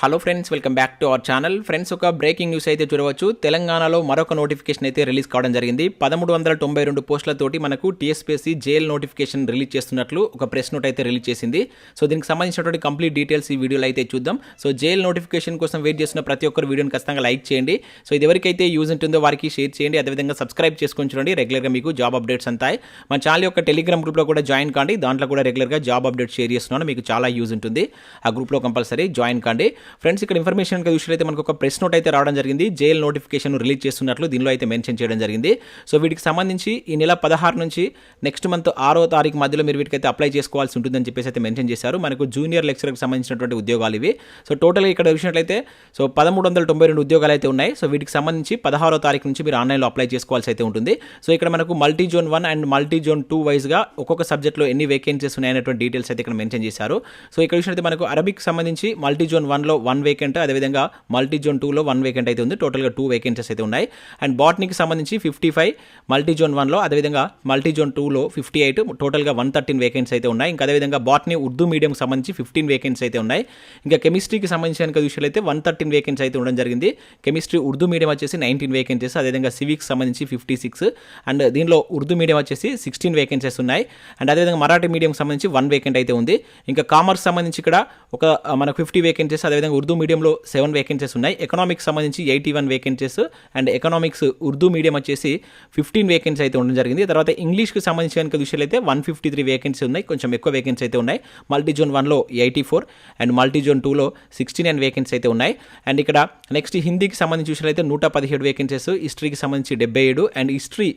Hello friends, welcome back to our channel. Friends, ఒక breaking news అయితే చూడవచ్చు. తెలంగాణలో మరొక నోటిఫికేషన్ అయితే రిలీజ్ కావడం జరిగింది. 1392 పోస్టులతోటి మనకు TSPSC జేఎల్ నోటిఫికేషన్ రిలీజ్ చేస్తున్నట్లు ఒక ప్రెస్ నోట్ అయితే రిలీజ్ చేసింది. సో దీనికి సంబంధించినటువంటి కంప్లీట్ డీటెయిల్స్ ఈ వీడియోలో అయితే చూద్దాం. సో జేఎల్ నోటిఫికేషన్ కోసం వెయిట్ చేస్తున్న ప్రతి ఒక్కరు వీడియోని ఖచ్చితంగా లైక్ చేయండి. సో ఇది ఎవరికైతే యూజ్ ఉంటుందో వారికి షేర్ చేయండి. అదేవిధంగా సబ్స్క్రైబ్ చేసుకొని చూడండి. రెగ్యులర్గా మీకు జాబ్ అప్డేట్స్ అంతాయి. మన ఛానల్ యొక్క టెలిగ్రామ్ గ్రూప్లో కూడా జాయిన్ కాండి. దాంట్లో కూడా రెగ్యులర్గా జాబ్ అప్డేట్స్ షేర్ చేస్తున్నాను. మీకు చాలా యూజ్ ఉంటుంది. ఆ గ్రూప్లో కంపల్సరీ జాయిన్ కాండి. ఫ్రెండ్స్, ఇక్కడ ఇన్ఫర్మేషన్ చూసినట్లయితే మనకు ఒక ప్రెస్ నోట్ అయితే రావడం జరిగింది. జేఎల్ నోటిఫికేషన్ రిలీజ్ చేస్తున్నట్లు దీనిలో అయితే మెన్షన్ చేయడం జరిగింది. సో వీటికి సంబంధించి ఈ నెల 16 నుంచి నెక్స్ట్ మంత్ 6వ తారీఖు మధ్యలో మీరు వీటికైతే అప్లై చేసుకోవాల్సి ఉంటుందని చెప్పేసి అయితే మెన్షన్ చేశారు. మనకు జూనియర్ లెక్చరర్కి సంబంధించినటువంటి ఉద్యోగాలు ఇవి. సో టోటల్గా ఇక్కడ చూసినట్లయితే 1392 ఉద్యోగాలు అయితే ఉన్నాయి. సో వీటికి సంబంధించి 16వ తారీఖు నుంచి మీరు ఆన్లైన్లో అప్లై చేసుకోవాల్సి అయితే ఉంటుంది. సో ఇక్కడ మనకు multi zone 1 and multi zone 2 వైజ్గా ఒక్కొక్క సబ్జెక్ట్లో ఎన్ని వేకెన్సీస్ ఉన్నాయనేటువంటి డీటెయిల్స్ అయితే ఇక్కడ మెన్షన్ చేశారు. సో ఇక్కడ చూసినట్లయితే మనకు అరబిక్ సంబంధించి మల్టీ జోన్ 1లో 1 వేకెంట్, అదేవిధంగా మల్టీ జోన్ 2లో 1 వేకెంట్ అయితే ఉంది. టోటల్గా 2 వేకెన్సీస్ అయితే ఉన్నాయి. అండ్ బాటనీకి సంబంధించి 55 మల్టీ జోన్ 1లో, అదేవిధంగా మల్టీ జోన్ 2లో 58, టోటల్గా 113 వేకెన్సీ అయితే ఉన్నాయి. ఇంకా అదేవిధంగా బాటనీ ఉర్దూ మీడియంకి సంబంధించి 15 వేకెన్సీ అయితే ఉన్నాయి. ఇంకా కెమిస్ట్రీకి సంబంధించిన విషయాలు అయితే 113 వేకెన్సీ అయితే ఉండడం జరిగింది. కెమిస్ట్రీ ఉర్దూ మీడియం వచ్చేసి 19 వేకెన్సీస్, అదేవిధంగా సివిక్స్ సంబంధించి 56, అండ్ దీనిలో ఉర్దూ మీడియం వచ్చేసి 16 వేకెన్సీస్ ఉన్నాయి. అండ్ అదేవిధంగా మరాఠీ మీడియంకి సంబంధించి 1 వేకెంట్ అయితే ఉంది. ఇంకా కామర్స్ సంబంధించి ఇక్కడ ఒక మనకు 50 వేకెన్సీస్, అదేవిధంగా ఉర్దూ మీడియంలో 7 వేకెన్సీస్ ఉన్నాయి. ఎకనామిక్స్ సంబంధించి 81 vacancies, and economics Urdu medium వచ్చేసి 15 వేకెన్సీ అయితే ఉండడం జరిగింది. తర్వాత ఇంగ్లీష్కి సంబంధించిన విషయాలు అయితే 153 వేకెన్సీ ఉన్నాయి. కొంచెం ఎక్కువ వేకెన్సీ అయితే ఉన్నాయి. మల్టీ జోన్ 1లో 84 అండ్ మల్టీ జోన్ 2లో 69 వేకెన్సీ అయితే ఉన్నాయి. అండ్ ఇక్కడ నెక్స్ట్ హిందీకి సంబంధించి విషయాలు అయితే 117 వేకెన్సీస్, హిస్టరీకి సంబంధించి 77, అండ్ హిస్టరీ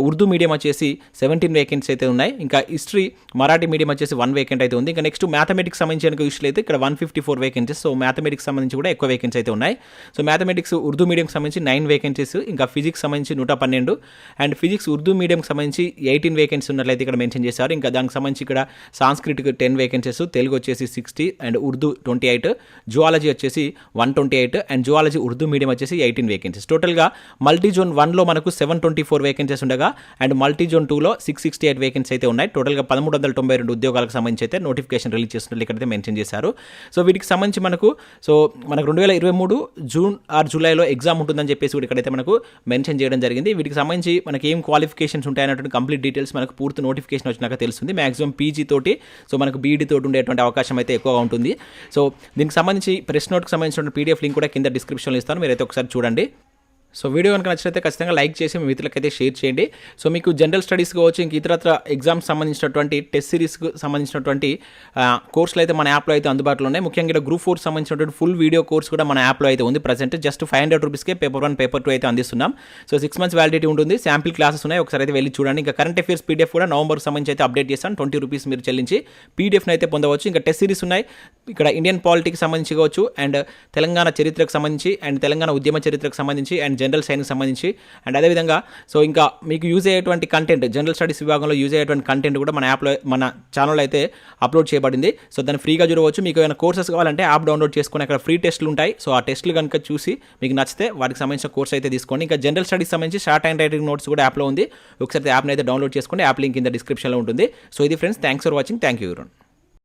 ఉర్దూ మీడియం వచ్చేసి 17 వేకెన్సీ అయితే ఉన్నాయి. ఇంకా హిస్టరీ మరాఠీ మీడియం వచ్చేసి 1 వేకెంట్ అయితే ఉంది. ఇంకా నెక్స్ట్ మ్యాథమెటిక్స్ సంబంధించిన విషయాలు అయితే ఇక్కడ 154 వేకెన్సీస్. సో మ్యాథమెటిక్స్ సంబంధించి కూడా ఎక్కువ వేకెన్సీ అయితే ఉన్నాయి. సో మ్యాథమెటిక్స్ ఉర్దూ మీడియంకి సంబంధించి 9 వేకెన్సీస్, ఇంకా ఫిజిక్స్ సంబంధించి 112, అండ్ ఫిజిక్స్ ఉర్దూ మీడియంకి సంబంధించి 18 వేకెన్సీ ఉన్నట్లయితే ఇక్కడ మెన్షన్ చేశారు. ఇంకా దానికి సంబంధించి ఇక్కడ సాంస్క్రిట్కి 10 వేకెన్సీస్, తెలుగు వచ్చేసి 60, అండ్ ఉర్దూ 28, జువాలజీ వచ్చేసి 128, అండ్ జువాలజీ ఉర్దూ మీడియం వచ్చేసి 18 వేకెన్సీస్. టోటల్గా మల్టీ జోన్ 1లో మనకు 724 వేకెన్సీస్ ఉండగా, అండ్ మల్టీ జోన్ 2లో 668 వేకెన్సీ అయితే ఉన్నాయి. టోటల్గా 1392 ఉద్యోగాలకు సంబంధించి అయితే నోటిఫికేషన్ రిలీజ్ చేస్తున్నట్లు ఇక్కడైతే మెన్షన్ చేశారు. సో వీటికి సంబంధించి మనకు 2023 జూన్ ఆర్ జూలైలో ఎగ్జామ్ ఉంటుందని చెప్పేసి కూడా ఇక్కడైతే మనకు మెన్షన్ చేయడం జరిగింది. వీటికి సంబంధించి మనకి ఏం క్వాలిఫికేషన్స్ ఉంటాయన్నటువంటి కంప్లీట్ డీటెయిల్స్ మనకు పూర్తి నోటిఫికేషన్ వచ్చినాక తెలుస్తుంది. మాక్సిమం పీజీ తోటి, సో మనకు బీఈడీ తోటి ఉండేటువంటి అవకాశం అయితే ఎక్కువగా ఉంటుంది. సో దీనికి సంబంధించి ప్రెస్ నోట్కి సంబంధించిన పీడిఎఫ్ లింక్ కూడా కింద డిస్క్రిప్షన్లో ఇస్తాను, మీరైతే ఒకసారి చూడండి. సో వీడియో కనుక నచ్చినైతే ఖచ్చితంగా లైక్ చేసి మీ మిత్రులకైతే షేర్ చేయండి. సో మీకు జనరల్ స్టడీస్ కావచ్చు, ఇంక ఇతరత్ర ఎగ్జామ్స్ సంబంధించినటువంటి టెస్ట్ సిరీస్కి సంబంధించినటువంటి కోర్సులు అయితే మన యాప్లో అయితే అందుబాటులో ఉన్నాయి. ముఖ్యంగా ఇక్కడ గ్రూప్ 4 సంబంధించినటువంటి ఫుల్ వీడియో కోర్స్ కూడా మన యాప్లో అయితే ఉంది. ప్రజెంట్ జస్ట్ 500 రూపీస్కే పేపర్ 1 పేపర్ 2 అయితే అందిస్తున్నాం. సో 6 months వ్యాలిడిటీ ఉంటుంది. శాంపిల్ క్లాసెస్ ఉన్నాయి, ఒకసారి అయితే వెళ్ళి చూడండి. ఇంకా కరెంట్ అఫేర్స్ పీడిఎఫ్ కూడా నవంబర్కి సంబంధించి అయితే అప్డేట్ చేస్తాను. 20 రూపీస్ మీరు చెల్లించి పీడిఎఫ్ని అయితే పొందవచ్చు. ఇంకా టెస్ట్ సిరీస్ ఉన్నాయి. ఇక్కడ ఇండియన్ పాలిటిక్స్ సంబంధించి కావచ్చు, అండ్ తెలంగాణ చరిత్రకు సంబంధించి, అండ్ తెలంగాణ ఉద్యమ చరిత్రకు సంబంధించి, అండ్ జనరల్ సైన్స్ సంబంధించి, అండ్ అదేవిధంగా సో ఇంకా మీకు యూజ్ అయ్యేటువంటి కంటెంట్, జనరల్ స్టడీస్ విభాగంలో యూజ్ అయ్యేటువంటి కంటెంట్ కూడా మన యాప్లో, మన ఛానల్లో అయితే అప్లోడ్ చేయబడింది. సో దాన్ని ఫ్రీగా చూడవచ్చు. మీకు ఏమైనా కోర్సెస్ కావాలంటే యాప్ డౌన్లోడ్ చేసుకొని అక్కడ ఫ్రీ టెస్టులు ఉంటాయి. సో ఆ టెస్టులు కనుక చూసి మీకు నచ్చితే వాటికి సంబంధించిన కోర్స్ అయితే తీసుకోండి. ఇంకా జనరల్ స్టడీస్ సంబంధించి షార్ట్ హ్యాండ్ రైటింగ్ నోట్స్ కూడా యాప్లో ఉంది. ఒకసారి యాప్ని అయితే డౌన్లోడ్ చేసుకోండి. యాప్ లింక్ కింద డిస్క్రిప్షన్లో ఉంటుంది. సో ఇది friends, thanks for watching. Thank you.